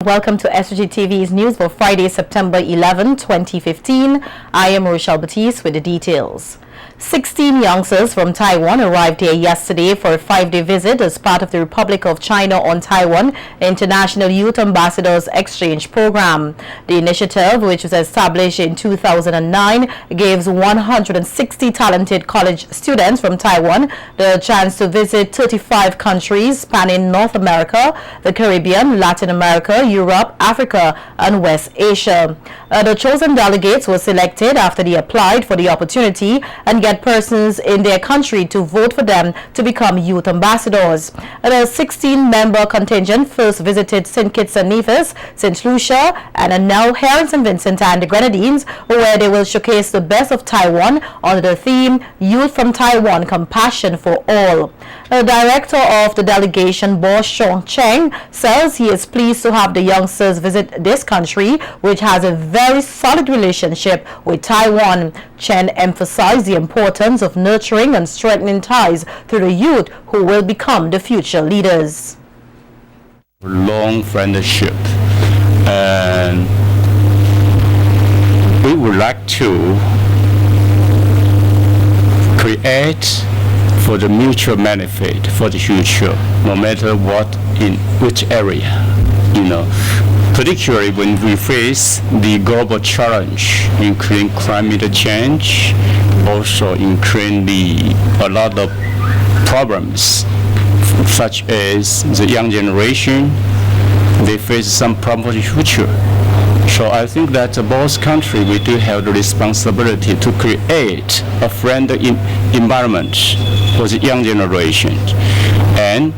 Welcome to SVG-TV's news for Friday, September 11, 2015. I am Rochelle Batiste with the details. 16 youngsters from Taiwan arrived here yesterday for a 5-day visit as part of the Republic of China on Taiwan International Youth Ambassadors Exchange Program. The initiative, which was established in 2009, gives 160 talented college students from Taiwan the chance to visit 35 countries spanning North America, the Caribbean, Latin America, Europe, Africa, and West Asia. The chosen delegates were selected after they applied for the opportunity and get persons in their country to vote for them to become youth ambassadors. The 16-member contingent first visited St. Kitts and Nevis, St. Lucia, and are now here in St. Vincent and the Grenadines, where they will showcase the best of Taiwan under the theme Youth from Taiwan, Compassion for All. The director of the delegation, Bo Shong Cheng, says he is pleased to have the youngsters visit this country, which has a very solid relationship with Taiwan. Chen emphasized the importance of nurturing and strengthening ties through the youth who will become the future leaders. Long friendship, and we would like to create for the mutual benefit for the future, no matter what, in which area, particularly when we face the global challenge, including climate change, also including a lot of problems, such as the young generation, they face some problem for the future. So I think that both countries, we do have the responsibility to create a friendly environment for the young generation and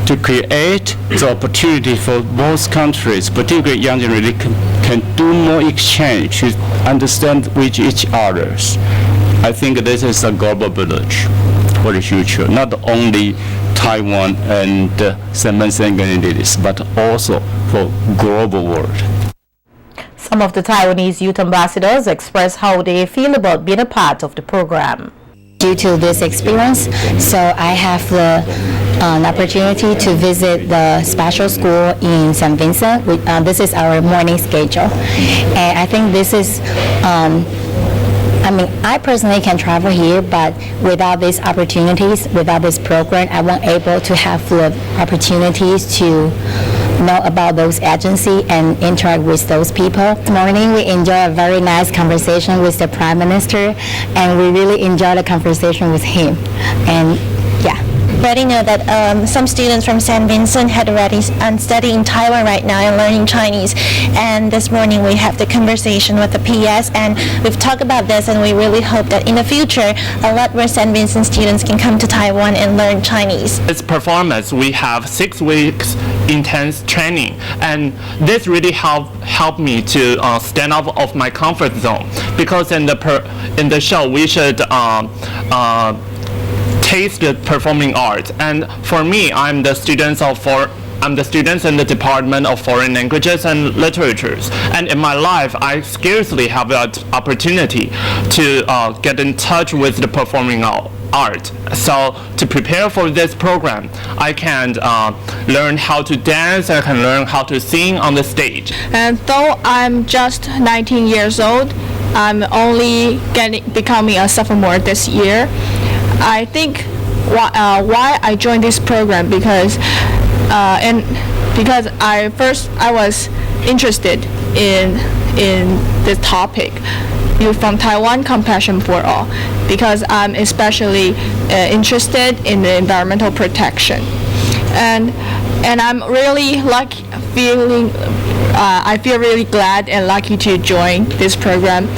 to create the opportunity for both countries, particularly young generation, can do more exchange to understand with each other. I think this is a global village for the future, not only Taiwan and St. Vincent and Grenadines, but also for global world. Some of the Taiwanese youth ambassadors express how they feel about being a part of the program. Due to this experience, so I have an opportunity to visit the special school in St. Vincent. This is our morning schedule, and I think this is I personally can travel here, but without these opportunities, without this program, I won't able to have the opportunities to know about those agencies and interact with those people. This morning we enjoyed a very nice conversation with the Prime Minister, and we really enjoyed the conversation with him. And yeah. We already know that some students from St. Vincent had already studying in Taiwan right now and learning Chinese. And this morning we have the conversation with the PS, and we've talked about this, and we really hope that in the future a lot more St. Vincent students can come to Taiwan and learn Chinese. This performance, we have 6 weeks intense training, and this really helped me to stand out of my comfort zone, because in the show we should taste the performing arts. And for me, I'm the students in the Department of Foreign Languages and Literatures. And in my life, I scarcely have the opportunity to get in touch with the performing art. So to prepare for this program, I can learn how to dance, I can learn how to sing on the stage. And though I'm just 19 years old, I'm only becoming a sophomore this year. I think why I joined this program because I was interested in this topic, Youth from Taiwan, Compassion for All, because I'm especially interested in the environmental protection, and I'm really I feel really glad and lucky to join this program.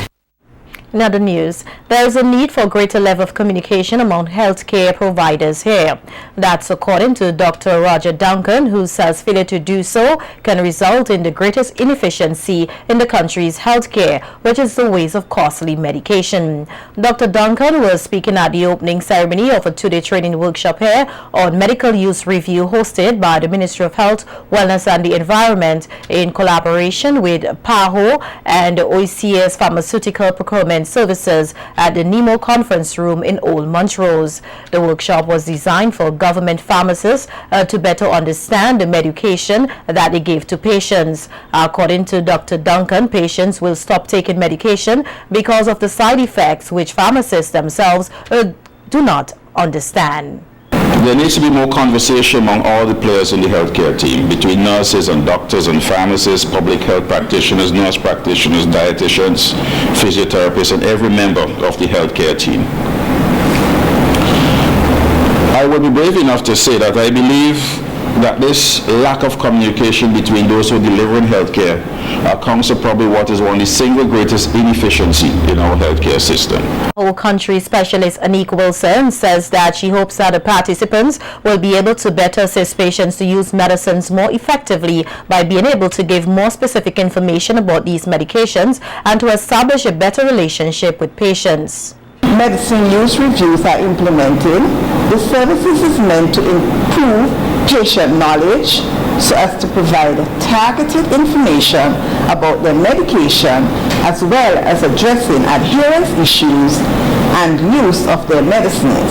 In other news, there is a need for greater level of communication among healthcare providers here. That's according to Dr. Roger Duncan, who says failure to do so can result in the greatest inefficiency in the country's healthcare, which is the waste of costly medication. Dr. Duncan was speaking at the opening ceremony of a 2-day training workshop here on medical use review hosted by the Ministry of Health, Wellness and the Environment in collaboration with PAHO and OECS Pharmaceutical Procurement treatment services at the Nemo Conference Room in Old Montrose. The workshop was designed for government pharmacists to better understand the medication that they give to patients. According to Dr. Duncan, patients will stop taking medication because of the side effects which pharmacists themselves do not understand. There needs to be more conversation among all the players in the healthcare team, between nurses and doctors and pharmacists, public health practitioners, nurse practitioners, dietitians, physiotherapists, and every member of the healthcare team. I would be brave enough to say that I believe that this lack of communication between those who deliver in healthcare accounts for probably what is one of the single greatest inefficiency in our healthcare system. Whole country specialist Anika Wilson says that she hopes that the participants will be able to better assist patients to use medicines more effectively by being able to give more specific information about these medications and to establish a better relationship with patients. Medicine use reviews are implemented. The services is meant to improve patient knowledge so as to provide targeted information about their medication as well as addressing adherence issues and use of their medicines.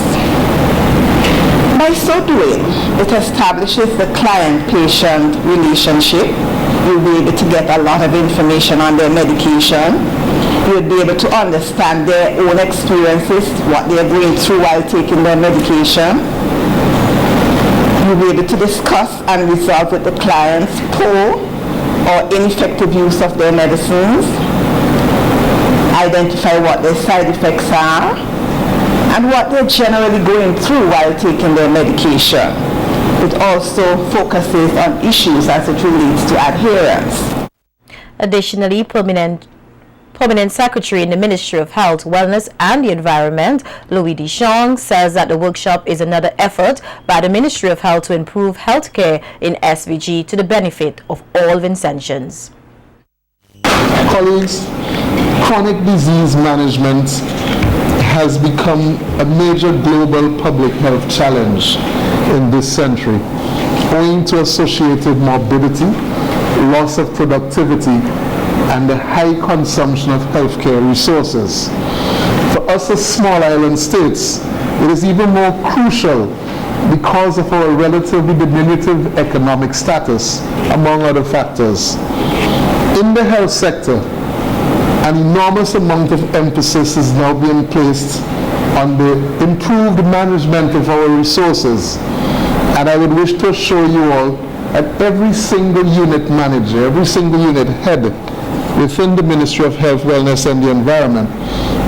By so doing, it establishes the client-patient relationship. You'll be able to get a lot of information on their medication. You'll be able to understand their own experiences, what they're going through while taking their medication. You'll be able to discuss and resolve with the clients poor or ineffective use of their medicines, identify what their side effects are, and what they're generally going through while taking their medication. It also focuses on issues as it relates to adherence. Additionally, Permanent Secretary in the Ministry of Health, Wellness and the Environment, Louis Deschamps, says that the workshop is another effort by the Ministry of Health to improve healthcare in SVG to the benefit of all Vincentians. Colleagues, chronic disease management has become a major global public health challenge in this century, owing to associated morbidity, loss of productivity, and the high consumption of healthcare resources. For us as small island states, it is even more crucial because of our relatively diminutive economic status, among other factors. In the health sector, an enormous amount of emphasis is now being placed on the improved management of our resources. And I would wish to assure you all that every single unit manager, every single unit head within the Ministry of Health, Wellness and the Environment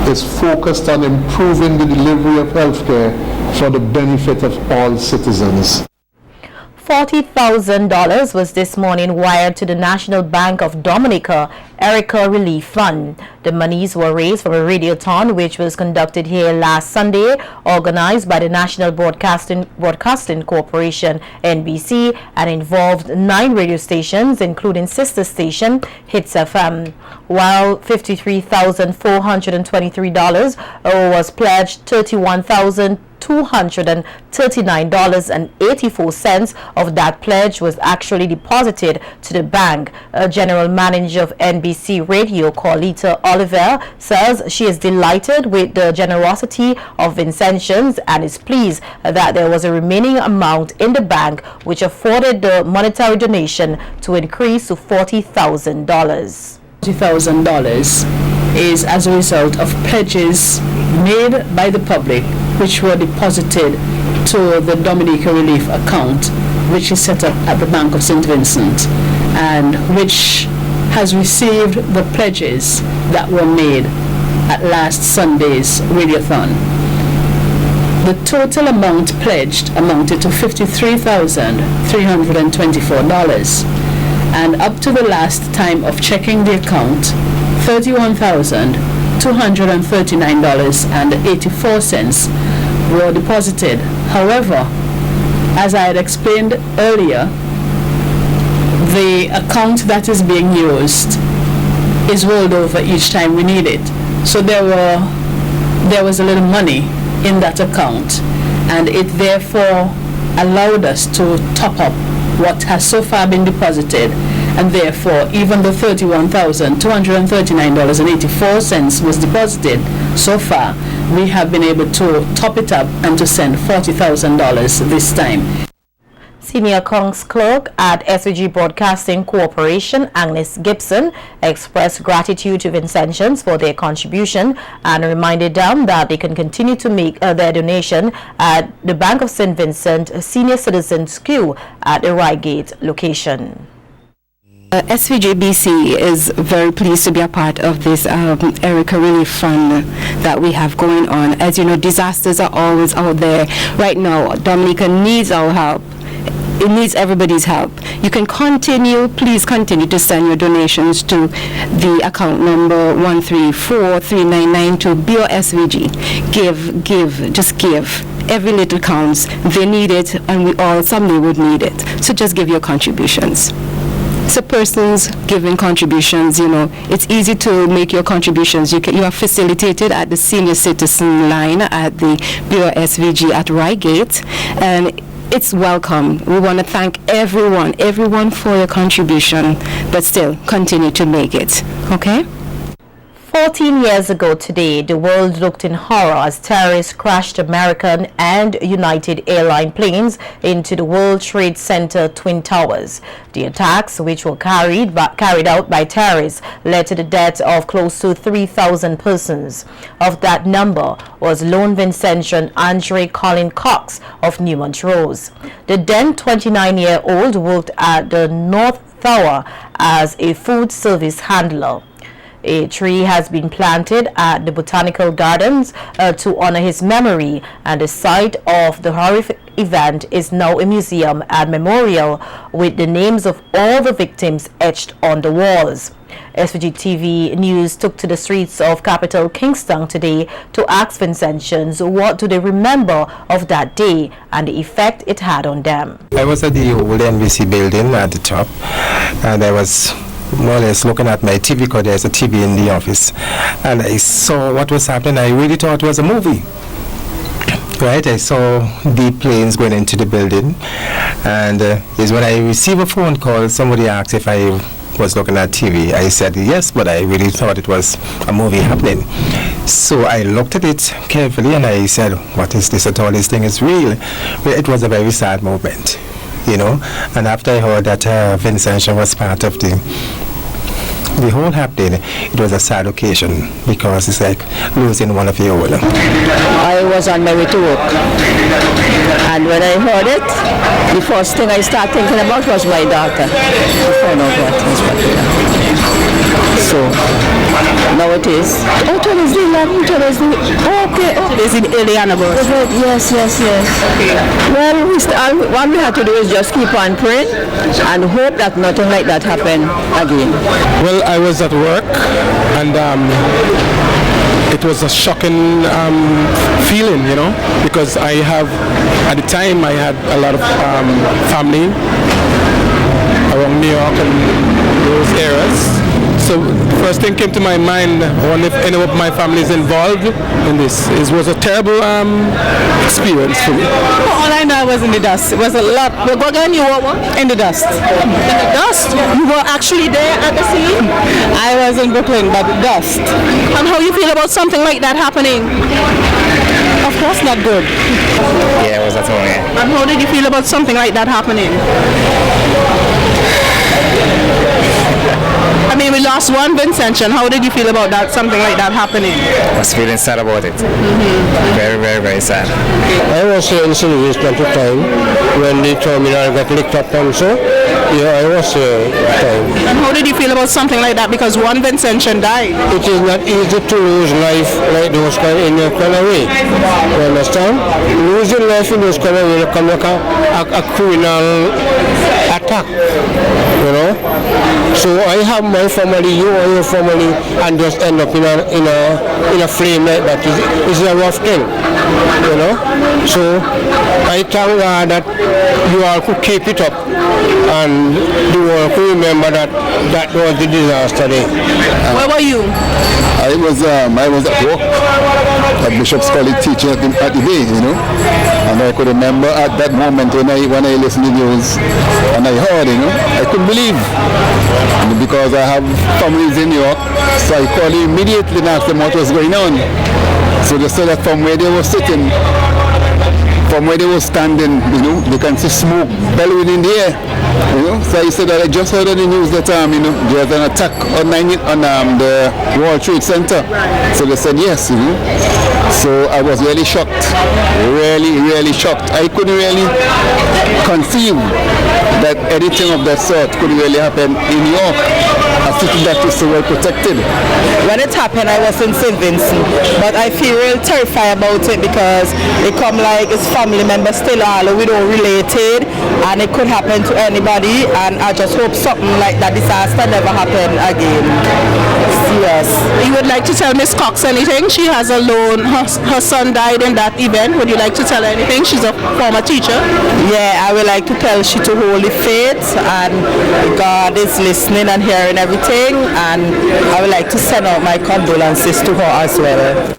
is focused on improving the delivery of healthcare for the benefit of all citizens. $40,000 was this morning wired to the National Bank of Dominica Erica Relief Fund. The monies were raised from a radiothon which was conducted here last Sunday, organized by the National Broadcasting Corporation (NBC) and involved 9 radio stations, including sister station Hits FM. While $53,423 was pledged, $31,239.84 of that pledge was actually deposited to the bank. General Manager of NBC Radio, Carlita Oliver, says she is delighted with the generosity of Vincentians and is pleased that there was a remaining amount in the bank which afforded the monetary donation to increase to $40,000. $40,000 is as a result of pledges made by the public which were deposited to the Dominica Relief account, which is set up at the Bank of St. Vincent and which has received the pledges that were made at last Sunday's radiothon. The total amount pledged amounted to $53,324, and up to the last time of checking the account, $31,239.84 were deposited. However, as I had explained earlier, the account that is being used is rolled over each time we need it. So there was a little money in that account, and it therefore allowed us to top up what has so far been deposited and therefore even the $31,239.84 was deposited so far, we have been able to top it up and to send $40,000 this time. Senior Accounts Clerk at SVG Broadcasting Corporation, Agnes Gibson, expressed gratitude to Vincentians for their contribution and reminded them that they can continue to make their donation at the Bank of St. Vincent Senior Citizens School at the Reigate location. SVG-BC is very pleased to be a part of this Erica Relief Fund that we have going on. As you know, disasters are always out there. Right now, Dominica needs our help. It needs everybody's help. You can please continue to send your donations to the account number 134399 BOSVG. Just give. Every little counts. They need it, and we all someday would need it. So just give your contributions. So persons giving contributions, it's easy to make your contributions. You are facilitated at the senior citizen line at the BOSVG at Reigate, and it's welcome. We want to thank everyone for your contribution, but still continue to make it, okay? 14 years ago today, the world looked in horror as terrorists crashed American and United Airlines planes into the World Trade Center Twin Towers. The attacks, which were carried out by terrorists, led to the death of close to 3,000 persons. Of that number was lone Vincentian Andre Colin Cox of New Montrose. The then 29-year-old worked at the North Tower as a food service handler. A tree has been planted at the Botanical Gardens to honor his memory, and the site of the horrific event is now a museum and memorial with the names of all the victims etched on the walls. SVG-TV News took to the streets of capital Kingston today to ask Vincentians what do they remember of that day and the effect it had on them. I was at the old NBC building at the top, and I was more or less looking at my TV because there's a TV in the office, and I saw what was happening. I really thought it was a movie. Right, I saw the planes going into the building, and is when I received a phone call. Somebody asked if I was looking at TV. I said yes, but I really thought it was a movie happening. So I looked at it carefully and I said, what is this at all? This thing is real. Well, it was a very sad moment, and after I heard that Vincentian was part of the whole happening, it was a sad occasion because it's like losing one of your own. I was on my way to work, and when I heard it, the first thing I started thinking about was my daughter. To find out what was happening. So now it is. Oh, today's the 11th. Okay. Is it Eliana birth? Yes. Okay. Well, what we have to do is just keep on praying and hope that nothing like that happen again. Well, I was at work, and it was a shocking feeling, because at the time I had a lot of family around New York and those areas. So the first thing came to my mind, I wonder if any of my family is involved in this. It was a terrible experience for me. All I know was in the dust. It was a lot. But again, you were what? In the dust. In the dust? You were actually there at the scene? I was in Brooklyn, but the dust. And how you feel about something like that happening? Of course not good. Yeah, it was at home, yeah. And how did you feel about something like that happening? I mean, we lost one Vincentian. How did you feel about that? Something like that happening? I was feeling sad about it. Very, very, very sad. I was in St. Louis at the time when the terminal got licked up and so. Yeah, I was time. And how did you feel about something like that? Because one Vincentian died. It is not easy to lose life like those in a kind of way. You understand? Losing life in those kind of way can like a criminal attack. So I have my family, you and your family, and just end up in a flame like that. It's a rough thing, So I thank God that you all could keep it up, and you all could remember that was the disaster day. Where were you? I was at work. at Bishop's College teaching at the Bay, you know. And I could remember at that moment when I listened to the news and I heard, you know, I couldn't believe. And because I have families in New York, so I called immediately and asked them what was going on. So they said that from where they were sitting, from where they were standing, you know, they can see smoke bellowing in the air. You know, so he said that I just heard on the news that you know, there's an attack on the World Trade Center. So they said yes, you know. So I was really shocked, really shocked. I couldn't really conceive that anything of that sort could really happen in New York, a city that is so well protected. When it happened, I was in St. Vincent, but I feel real terrified about it because it come like it's family members still all we don't related, and it could happen to anybody, and I just hope something like that disaster never happen again. Yes. You would like to tell Miss Cox anything? She has a loan. Her son died in that event. Would you like to tell her anything? She's a former teacher. Yeah, I would like to tell she to hold the faith, and God is listening and hearing everything, and I would like to send out my condolences to her as well.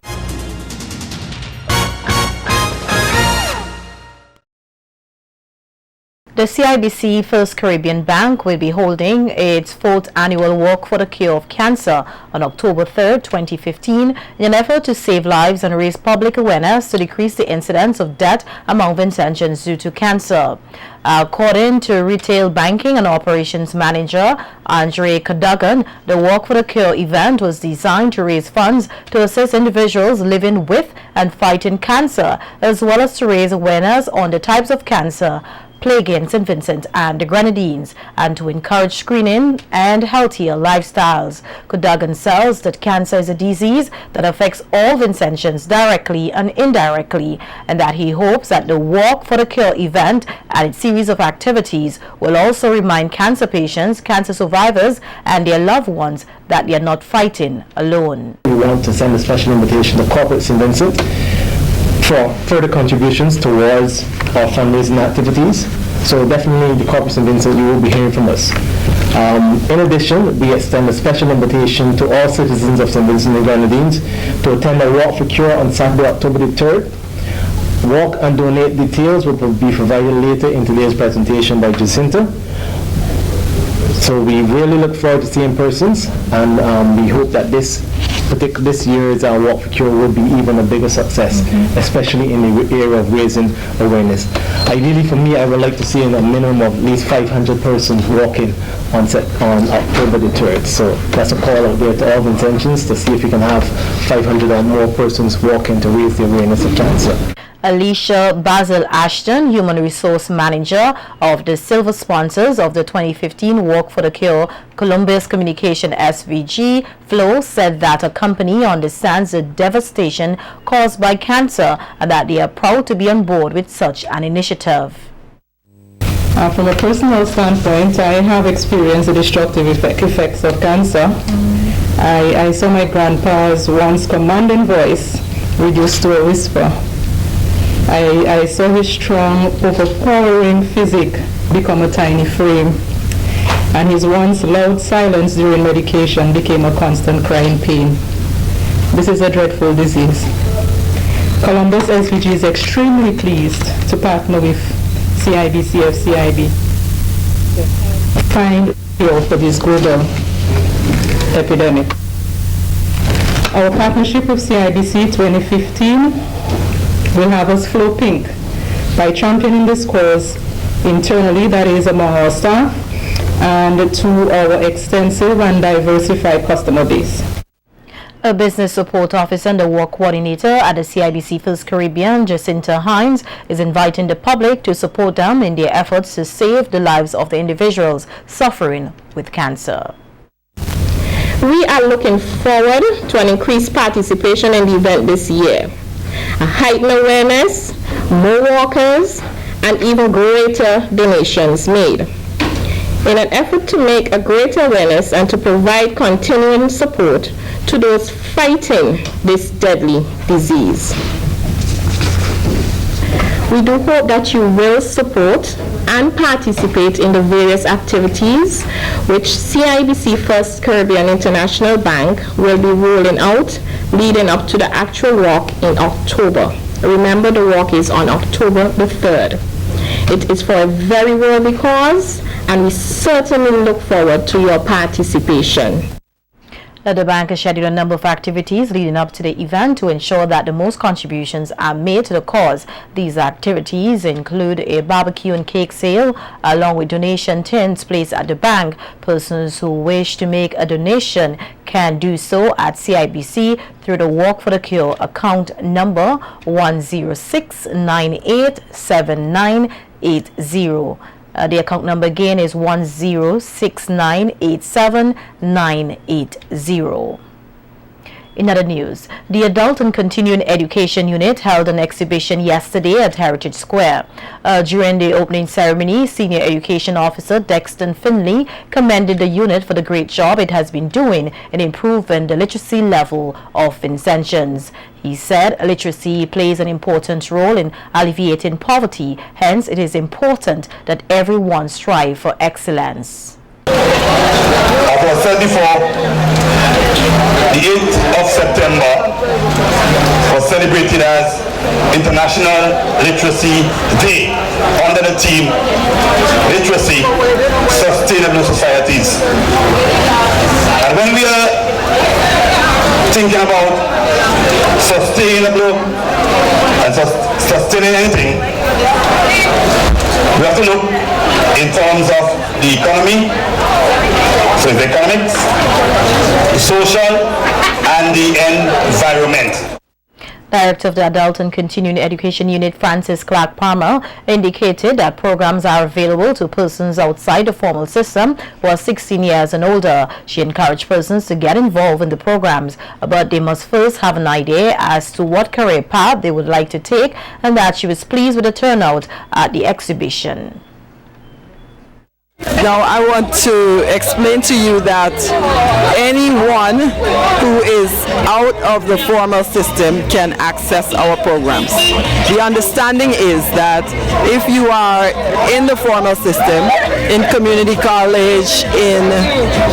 The CIBC First Caribbean Bank will be holding its 4th annual Walk for the Cure of Cancer on October 3rd, 2015, in an effort to save lives and raise public awareness to decrease the incidence of death among Vincentians due to cancer. According to Retail Banking and Operations Manager Andre Cadogan, the Walk for the Cure event was designed to raise funds to assist individuals living with and fighting cancer, as well as to raise awareness on the types of cancer plaguing St. Vincent and the Grenadines, and to encourage screening and healthier lifestyles. Cadogan says that cancer is a disease that affects all Vincentians directly and indirectly, and that he hopes that the Walk for the Cure event and its series of activities will also remind cancer patients, cancer survivors, and their loved ones that they are not fighting alone. We want to send a special invitation to corporate St. Vincent for further contributions towards our fundraising activities. So definitely the corporate St. Vincent, you will be hearing from us. In addition, we extend a special invitation to all citizens of St. Vincent and Grenadines to attend a Walk for Cure on Saturday, October the 3rd. Walk and donate details will be provided later in today's presentation by Jacinta. So we really look forward to seeing persons, and we hope that this year's Walk for Cure will be even a bigger success, especially in the area of raising awareness. Ideally for me, I would like to see a minimum of at least 500 persons walking on October the 3rd. So that's a call out there to all Vincentians to see if we can have 500 or more persons walking to raise the awareness of cancer. Alicia Basil Ashton, Human Resource Manager of the Silver Sponsors of the 2015 Walk for the Cure Columbus Communication SVG Flow, said that a company understands the devastation caused by cancer and that they are proud to be on board with such an initiative. From a personal standpoint, I have experienced the destructive effects of cancer. I saw my grandpa's once commanding voice reduced to a whisper. I saw his strong, overpowering physique become a tiny frame, and his once loud silence during medication became a constant crying pain. This is a dreadful disease. Columbus SVG is extremely pleased to partner with CIBC FCIB to find a cure for this global epidemic. Our partnership with CIBC 2015 will have us flow pink by championing this cause internally, that is among our staff, and to our extensive and diversified customer base. A business support officer and the work coordinator at the CIBC First Caribbean, Jacinta Hines, is inviting the public to support them in their efforts to save the lives of the individuals suffering with cancer. We are looking forward to an increased participation in the event this year. A heightened awareness, more walkers, and even greater donations made. In an effort to make a greater awareness and to provide continuing support to those fighting this deadly disease. We do hope that you will support and participate in the various activities which CIBC First Caribbean International Bank will be rolling out leading up to the actual walk in October. Remember, the walk is on October the 3rd. It is for a very worthy cause, and we certainly look forward to your participation. The bank has scheduled a number of activities leading up to the event to ensure that the most contributions are made to the cause. These activities include a barbecue and cake sale, along with donation tins placed at the bank. Persons who wish to make a donation can do so at CIBC through the Walk for the Cure account number 106987980. The account number again is 106987980. In other news, the Adult and Continuing Education Unit held an exhibition yesterday at Heritage Square. During the opening ceremony, Senior Education Officer Dexton Finley commended the unit for the great job it has been doing in improving the literacy level of Vincentians. He said literacy plays an important role in alleviating poverty, hence it is important that everyone strive for excellence. As was said before, the 8th of September was celebrated as International Literacy Day under the theme Literacy, Sustainable Societies. And when we are thinking about sustainable and sustaining anything, we have to look in terms of the economy, so the economics, the social, and the environment. Director of the Adult and Continuing Education Unit, Francis Clark Palmer, indicated that programs are available to persons outside the formal system who are 16 years and older. She encouraged persons to get involved in the programs, but they must first have an idea as to what career path they would like to take, and that she was pleased with the turnout at the exhibition. Now I want to explain to you that anyone who is out of the formal system can access our programs. The understanding is that if you are in the formal system, in community college, in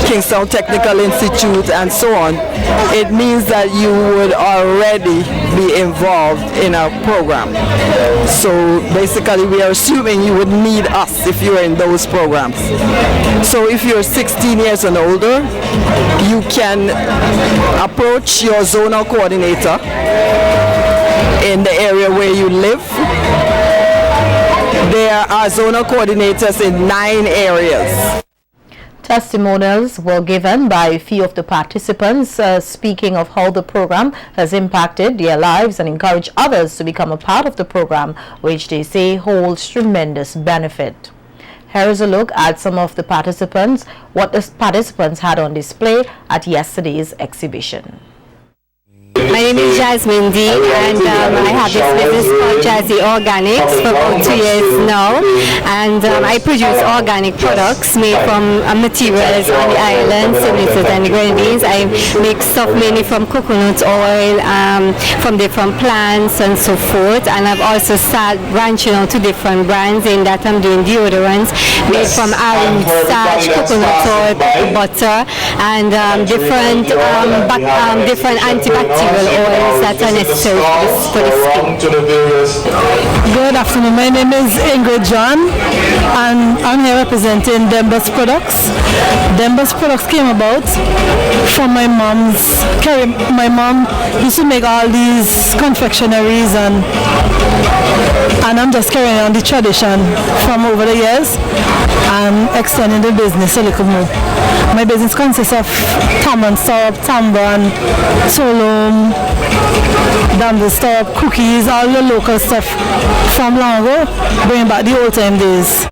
Kingstown Technical Institute and so on, it means that you would already be involved in a program. So basically we are assuming you would need us if you are in those programs. So if you're 16 years and older, you can approach your zonal coordinator in the area where you live. There are zonal coordinators in 9 areas. Testimonials were given by a few of the participants, speaking of how the program has impacted their lives and encourage others to become a part of the program, which they say holds tremendous benefit. Here is a look at some of the participants, what the participants had on display at yesterday's exhibition. My name is Jasmine D, and I have this business called Jazzy Organics for about 2 years now, and I produce organic products made from materials on the island, similar and the grenadines. I make stuff mainly from coconut oil, from different plants and so forth, and I've also started branching out to different brands in that I'm doing deodorants made from almond starch, coconut oil, butter, and different antibacterial oils that are necessary for the skin. Good afternoon, my name is Ingrid John and I'm here representing Dembus Products. Dembus Products came about from my mom's career. My mom used to make all these confectionaries and I'm just carrying on the tradition from over the years and extending the business a little more. My business consists of tamarind syrup, tamban, solum, dandel syrup, cookies, all the local stuff from long ago, bringing back the old time days.